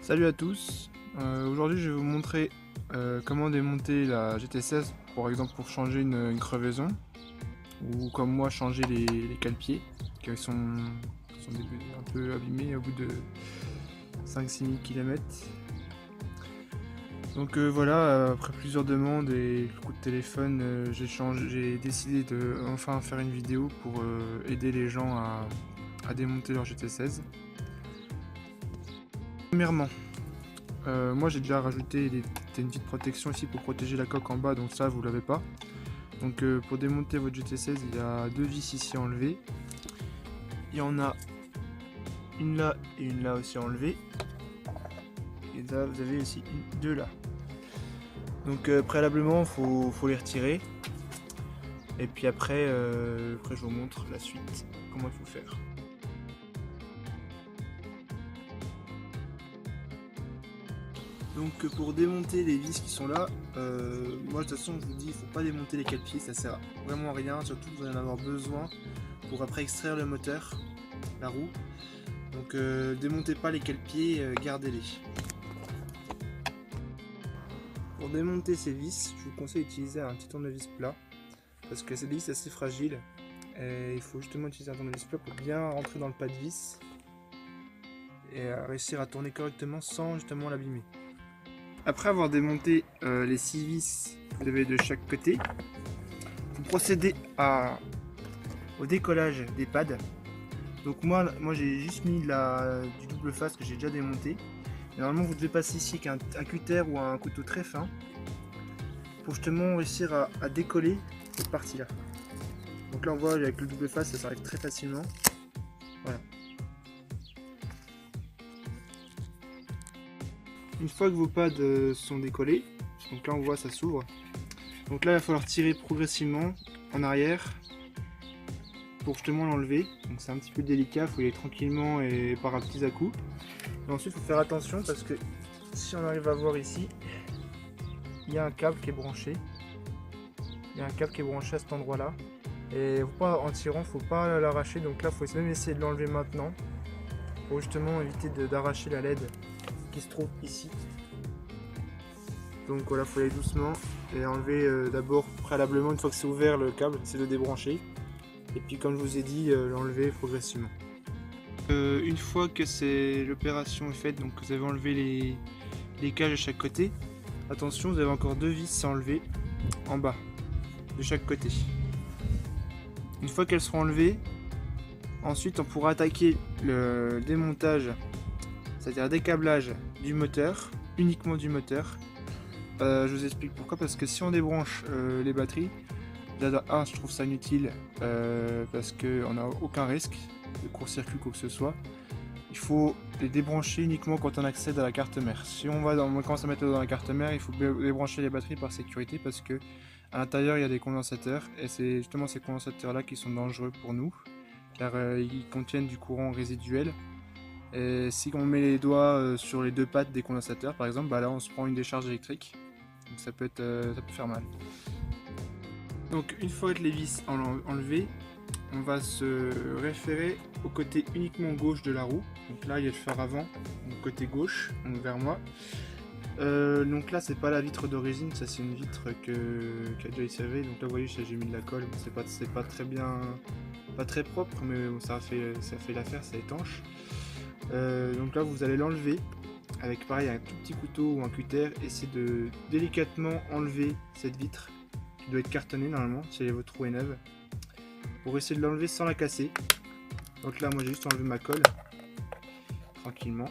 Salut à tous, aujourd'hui je vais vous montrer comment démonter la GT16 par exemple pour changer une crevaison ou comme moi changer les cale-pieds qui sont un peu abîmés au bout de 5-6 km. Donc voilà, après plusieurs demandes et coup de téléphone, j'ai décidé de enfin faire une vidéo pour aider les gens à démonter leur GT16. Premièrement, moi j'ai déjà rajouté une petite protection ici pour protéger la coque en bas, donc ça vous l'avez pas. Donc pour démonter votre GT16, il y a deux vis ici enlevées. Il y en a une là et une là aussi enlevée. Et là vous avez aussi deux là. Donc préalablement faut les retirer. Et puis après je vous montre la suite, comment il faut faire. Donc pour démonter les vis qui sont là, moi de toute façon je vous dis il faut pas démonter les cale-pieds, ça sert vraiment à rien, surtout vous allez en avoir besoin pour après extraire le moteur, la roue. Donc démontez pas les cale-pieds, gardez-les. Pour démonter ces vis, je vous conseille d'utiliser un petit tournevis plat parce que c'est des vis assez fragiles et il faut justement utiliser un tournevis plat pour bien rentrer dans le pas de vis et réussir à tourner correctement sans justement l'abîmer. Après avoir démonté les 6 vis que vous avez de chaque côté, vous procédez au décollage des pads. Donc moi j'ai juste mis du double face que j'ai déjà démonté. Et normalement vous devez passer ici avec un cutter ou un couteau très fin pour justement réussir à décoller cette partie là. Donc là on voit avec le double face ça s'arrive très facilement. Voilà. Une fois que vos pads sont décollés, donc là on voit ça s'ouvre. Donc là il va falloir tirer progressivement en arrière pour justement l'enlever. Donc c'est un petit peu délicat, il faut y aller tranquillement et par petits à-coups. Et ensuite il faut faire attention parce que si on arrive à voir ici, il y a un câble qui est branché. Il y a un câble qui est branché à cet endroit là. Et en tirant, il ne faut pas l'arracher. Donc là il faut même essayer de l'enlever maintenant pour justement éviter d'arracher la LED qui se trouve ici. Donc voilà, il faut aller doucement et enlever d'abord préalablement, une fois que c'est ouvert le câble, c'est de débrancher. Et puis comme je vous ai dit, l'enlever progressivement. Une fois que l'opération est faite, donc vous avez enlevé les cages de chaque côté, attention, vous avez encore deux vis à enlever en bas de chaque côté. Une fois qu'elles seront enlevées, ensuite on pourra attaquer le démontage, c'est-à-dire décablage du moteur, uniquement du moteur. Je vous explique pourquoi, parce que si on débranche les batteries, je trouve ça inutile parce qu'on n'a aucun risque de court-circuit quoi que ce soit. Il faut les débrancher uniquement quand on accède à la carte mère. Si on commence à mettre dans la carte mère, il faut débrancher les batteries par sécurité parce que à l'intérieur il y a des condensateurs et c'est justement ces condensateurs là qui sont dangereux pour nous car ils contiennent du courant résiduel. Et si on met les doigts sur les deux pattes des condensateurs par exemple, là on se prend une décharge électrique, donc ça peut faire mal. Donc une fois que les vis enlevées, on va se référer au côté uniquement gauche de la roue. Donc là il y a le phare avant, donc côté gauche, donc vers moi. Donc là c'est pas la vitre d'origine, ça c'est une vitre qui a déjà été servée. Donc là vous voyez j'ai mis de la colle, bon, c'est pas très bien, pas très propre, mais bon, ça fait l'affaire, c'est étanche. Donc là vous allez l'enlever avec pareil un tout petit couteau ou un cutter, essayer de délicatement enlever cette vitre qui doit être cartonnée normalement si votre roue est neuve, pour essayer de l'enlever sans la casser. Donc là moi j'ai juste enlevé ma colle tranquillement.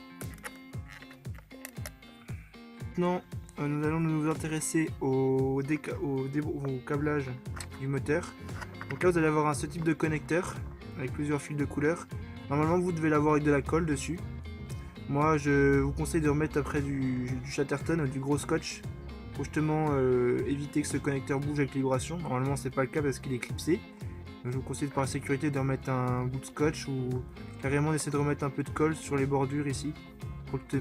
Maintenant nous allons nous intéresser au câblage du moteur. Donc là vous allez avoir ce type de connecteur avec plusieurs fils de couleur. Normalement vous devez l'avoir avec de la colle dessus. Moi je vous conseille de remettre après du Chatterton, du gros scotch, pour justement éviter que ce connecteur bouge avec les vibrations. Normalement c'est pas le cas parce qu'il est clipsé. Donc, je vous conseille par sécurité de remettre un bout de scotch ou carrément d'essayer de remettre un peu de colle sur les bordures ici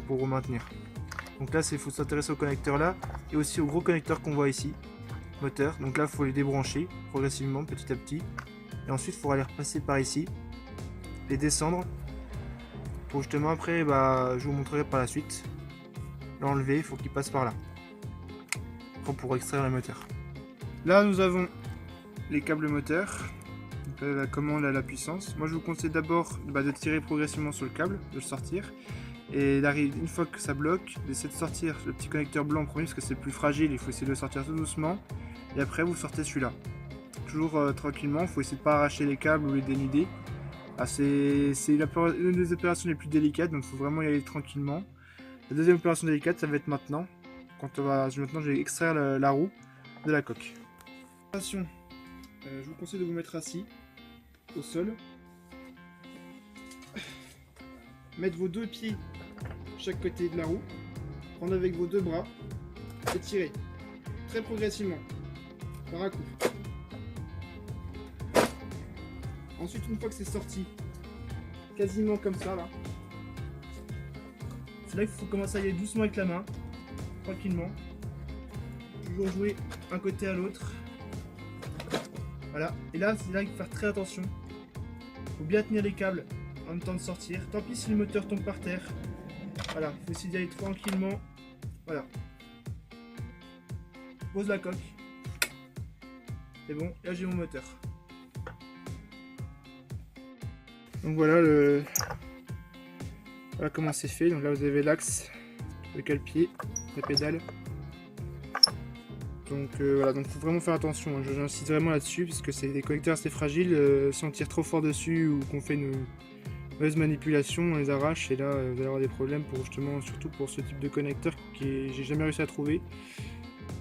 pour maintenir. Donc là il faut s'intéresser au connecteur là et aussi au gros connecteur qu'on voit ici, moteur. Donc là il faut les débrancher progressivement petit à petit. Et ensuite il faudra les repasser par ici, les descendre. Pour justement après je vous montrerai par la suite l'enlever, il faut qu'il passe par là pour extraire le moteur. Là nous avons les câbles moteurs, donc la commande à la puissance. Moi je vous conseille d'abord de tirer progressivement sur le câble, de le sortir, et une fois que ça bloque, d'essayer de sortir le petit connecteur blanc en premier parce que c'est le plus fragile, il faut essayer de le sortir tout doucement, et après vous sortez celui-là. Toujours tranquillement, il faut essayer de ne pas arracher les câbles ou les dénuder. C'est une des opérations les plus délicates, donc il faut vraiment y aller tranquillement. La deuxième opération délicate, ça va être maintenant. Maintenant je vais extraire la roue de la coque. Je vous conseille de vous mettre assis au sol. Mettre vos deux pieds chaque côté de la roue. Prendre avec vos deux bras et tirer très progressivement par un coup. Ensuite, une fois que c'est sorti, quasiment comme ça là, c'est là qu'il faut commencer à y aller doucement avec la main, tranquillement. Toujours jouer un côté à l'autre. Voilà, et là c'est là qu'il faut faire très attention. Il faut bien tenir les câbles en même temps de sortir. Tant pis si le moteur tombe par terre. Voilà, il faut essayer d'y aller tranquillement. Voilà. Pose la coque. C'est bon, et là j'ai mon moteur. Donc voilà voilà comment c'est fait. Donc là vous avez l'axe, le cale-pied, la pédale. Donc voilà, donc faut vraiment faire attention, hein. J'insiste vraiment là-dessus parce que c'est des connecteurs assez fragiles. Si on tire trop fort dessus ou qu'on fait une mauvaise manipulation, on les arrache et là vous allez avoir des problèmes surtout pour ce type de connecteur que j'ai jamais réussi à trouver.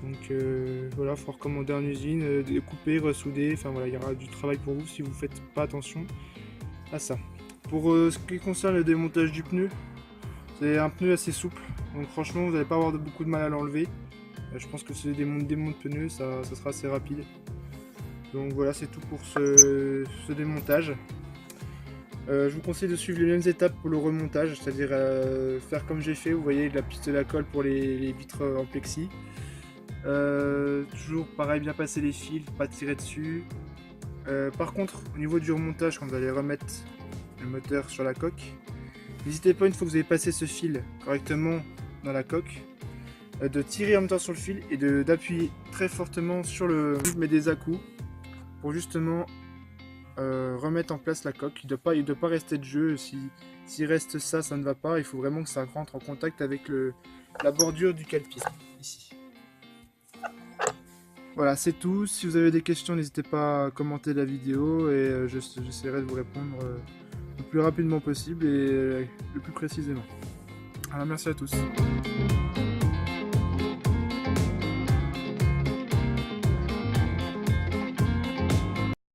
Donc voilà, il faut recommander en usine, couper, ressouder, enfin voilà, il y aura du travail pour vous si vous faites pas attention à ça. Pour ce qui concerne le démontage du pneu, c'est un pneu assez souple, donc franchement vous n'allez pas avoir beaucoup de mal à l'enlever. Je pense que c'est des démonts de pneus, ça sera assez rapide. Donc voilà, c'est tout pour ce démontage. Je vous conseille de suivre les mêmes étapes pour le remontage, c'est-à-dire faire comme j'ai fait, vous voyez, de la piste de la colle pour les vitres en plexi. Toujours pareil, bien passer les fils, pas tirer dessus. Par contre, au niveau du remontage, quand vous allez remettre le moteur sur la coque, n'hésitez pas, une fois que vous avez passé ce fil correctement dans la coque, de tirer en même temps sur le fil et d'appuyer très fortement sur le mais des à-coups pour justement remettre en place la coque. Il ne doit pas rester de jeu. S'il reste ça ne va pas. Il faut vraiment que ça rentre en contact avec la bordure du cale-pied ici. Voilà, c'est tout. Si vous avez des questions, n'hésitez pas à commenter la vidéo et j'essaierai de vous répondre le plus rapidement possible et le plus précisément. Alors, merci à tous.